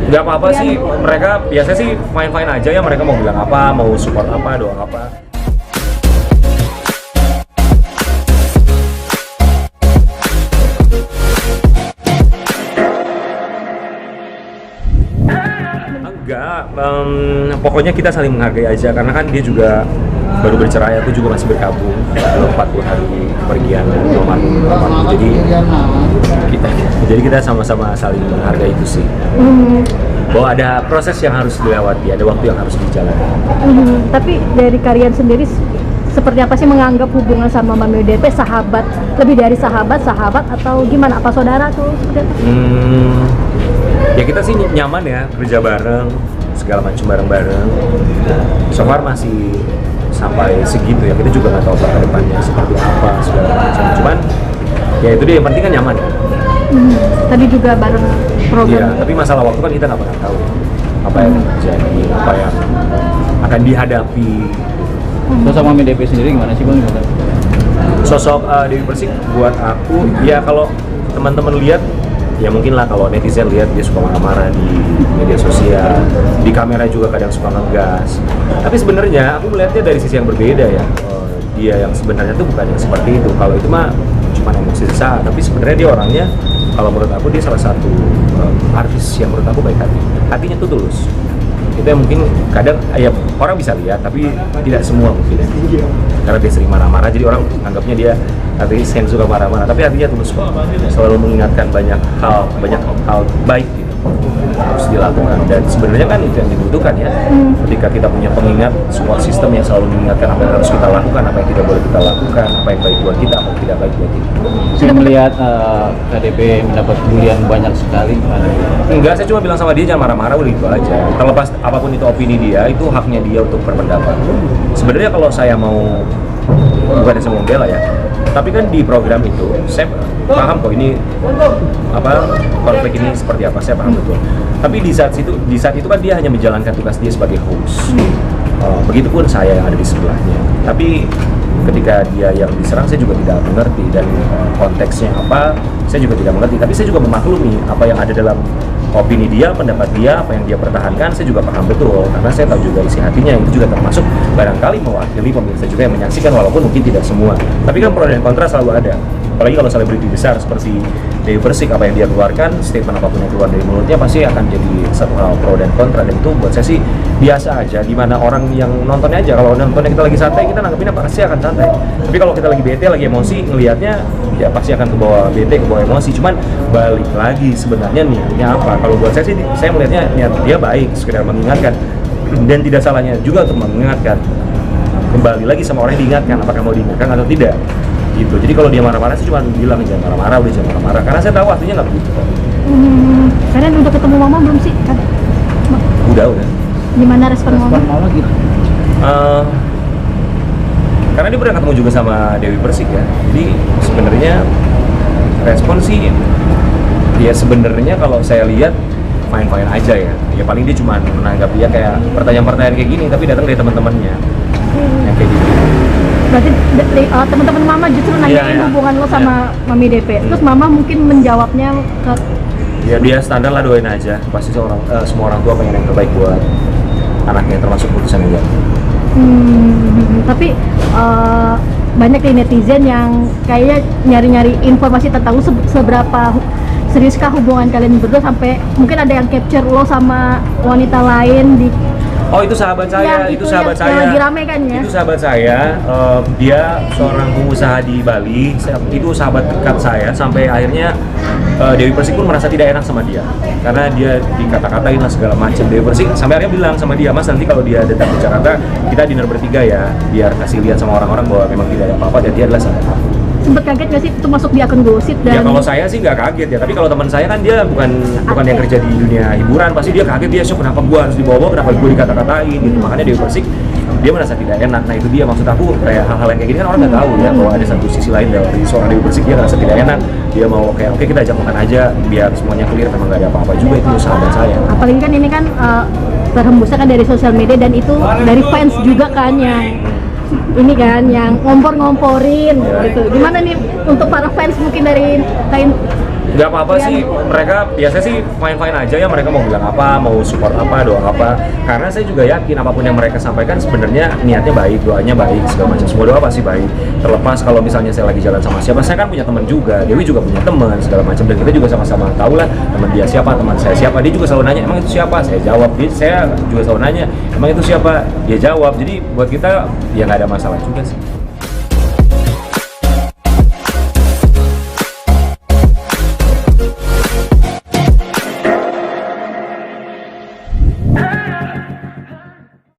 Nggak apa-apa sih, mereka biasanya sih fine-fine aja ya, mereka mau bilang apa, mau support apa, doang apa. Enggak, pokoknya kita saling menghargai aja, karena kan dia juga baru bercerai, aku juga masih berkabung, belum 40 hari kepergian almarhum. Jadi kita sama-sama saling menghargai itu sih. Bahwa ada proses yang harus dilewati, ada waktu yang harus dijalani. Tapi dari kalian sendiri seperti apa sih menganggap hubungan sama Mami DP? Sahabat, lebih dari sahabat atau gimana? Apa saudara tuh? Seperti apa? Ya kita sih nyaman ya, kerja bareng, segala macam bareng-bareng. So far masih sampai segitu ya, kita juga nggak tahu ke depannya seperti apa segala macam. Cuman ya itu dia, yang penting kan nyaman ya. Tadi juga bareng program. Iya, tapi masalah waktu kan kita nggak pernah tahu apa yang terjadi, apa yang akan dihadapi. Sosok Mami DP sendiri gimana sih Bang? Sosok Dewi Persik buat aku, ya kalau teman-teman lihat, ya mungkin lah kalau netizen lihat dia suka marah-marah di media sosial, di kamera juga kadang suka ngegas. Tapi sebenarnya aku melihatnya dari sisi yang berbeda ya. Dia yang sebenarnya tuh bukan yang seperti itu. Kalau itu mah cuma emosi sesaat, tapi sebenarnya dia orangnya, kalau menurut aku dia salah satu artis yang menurut aku baik hati. Hatinya tuh tulus. Itu yang mungkin kadang ya orang bisa lihat, tapi tidak semua mungkin ya. Karena dia sering marah-marah, jadi orang anggapnya dia artis yang suka marah-marah, tapi hatinya tulus kok. Selalu mengingatkan banyak hal baik gitu harus dilakukan, dan sebenarnya kan itu yang dibutuhkan ya. Ketika kita punya pengingat, support system yang selalu mengingatkan apa yang harus kita lakukan, apa yang tidak boleh kita lakukan, apa yang baik buat kita, apa yang tidak baik buat kita. Sudah melihat KDP mendapat bulian banyak sekali. Enggak, saya cuma bilang sama dia jangan marah-marah, udah itu aja. Terlepas apapun itu opini dia, itu haknya dia untuk berpendapat. Sebenarnya kalau saya mau, bukannya saya mau bela ya, tapi kan di program itu saya paham kok ini konflik ini seperti apa, saya paham betul. Tapi di saat itu kan dia hanya menjalankan tugas dia sebagai host. Begitupun saya yang ada di sebelahnya. Tapi ketika dia yang diserang, saya juga tidak mengerti, dan konteksnya apa saya juga tidak mengerti. Tapi saya juga memaklumi apa yang ada dalam opini dia, pendapat dia, apa yang dia pertahankan, saya juga paham betul, karena saya tahu juga isi hatinya. Itu juga termasuk barangkali mewakili pemirsa juga yang menyaksikan, walaupun mungkin tidak semua. Tapi kan pro dan kontra selalu ada, apalagi kalau selebriti besar seperti Dewi Persik, apa yang dia keluarkan, statement apapun yang keluar dari mulutnya pasti akan jadi satu hal pro dan kontra. Dan itu buat saya sih biasa aja, dimana orang yang nontonnya aja, kalau nontonnya kita lagi santai, kita nanggepinnya pasti akan santai. Tapi kalau kita lagi bete, lagi emosi, ngelihatnya ya pasti akan kebawa bete, kebawa emosi. Cuman balik lagi sebenarnya niatnya apa? Kalau buat saya sih, saya melihatnya niat dia baik, sekedar mengingatkan, dan tidak salahnya juga untuk mengingatkan. Kembali lagi sama orang yang diingatkan, apakah mau diingatkan atau tidak gitu. Jadi kalau dia marah-marah sih cuma bilang jangan marah-marah, udah jangan marah-marah, karena saya tahu artinya nggak begitu kok. Kalian udah ketemu mama belum sih? Udah. Gimana respon mama? gitu. Karena dia pernah ketemu juga sama Dewi Persik ya. Jadi sebenarnya respon sih ya sebenarnya kalau saya lihat fine-fine aja ya. Ya paling dia cuma menanggapi ya kayak pertanyaan-pertanyaan kayak gini, tapi datang dari teman-temannya yang kayak gitu. Berarti teman-teman mama justru nanyain hubungan lo sama Mami DP. Terus mama mungkin menjawabnya ke ya dia standar lah, doain aja. Pasti semua orang tua pengen yang terbaik buat anaknya, termasuk putusan dia. Tapi banyak netizen yang kayaknya nyari-nyari informasi tentang lo, seberapa seriuskah hubungan kalian berdua, sampai mungkin ada yang capture lo sama wanita lain di. Oh, itu sahabat saya, itu sahabat saya. Yang lagi rame kan ya? Itu sahabat saya, dia seorang pengusaha di Bali, itu sahabat dekat saya, sampai akhirnya Dewi Persik pun merasa tidak enak sama dia, karena dia dikata-katain lah segala macam. Dewi Persik sampai akhirnya bilang sama dia, Mas nanti kalau dia datang ke Jakarta, kita dinner bertiga ya, biar kasih lihat sama orang-orang bahwa memang tidak ada apa-apa, dan dia adalah sahabat aku. Sempet kaget nggak sih itu masuk di akun gosip? Dan ya kalau saya sih nggak kaget ya, tapi kalau teman saya kan dia bukan yang kerja di dunia hiburan, pasti dia kaget, dia shock kenapa gua harus dibawa, kenapa gua dikata-katain gitu. Makanya Dewi Persik dia merasa tidak enak. Nah itu dia maksud aku, kayak hal-hal yang kayak gini kan orang nggak tahu ya, bahwa ada satu sisi lain dari seorang Dewi Persik. Dia merasa tidak enak, dia mau kayak oke kita ajak makan aja biar semuanya clear, memang nggak ada apa-apa juga. Itu sahabat saya. Apalagi kan ini kan terhembusnya kan dari sosial media, dan itu dari fans juga kan yang ini kan yang ngompor-ngomporin gitu. Gimana nih untuk para fans mungkin dari lain? Nggak apa-apa sih, mereka biasanya sih fine-fine aja ya, mereka mau bilang apa, mau support apa, doa apa. Karena saya juga yakin apapun yang mereka sampaikan sebenarnya niatnya baik, doanya baik, segala macam. Semua doa pasti baik. Terlepas kalau misalnya saya lagi jalan sama siapa, saya kan punya teman juga, Dewi juga punya teman, segala macam. Dan kita juga sama-sama tahu lah teman dia siapa, teman saya siapa. Dia juga selalu nanya, emang itu siapa? Saya jawab. Saya juga selalu nanya, emang itu siapa? Dia jawab. Jadi buat kita ya nggak ada masalah juga sih.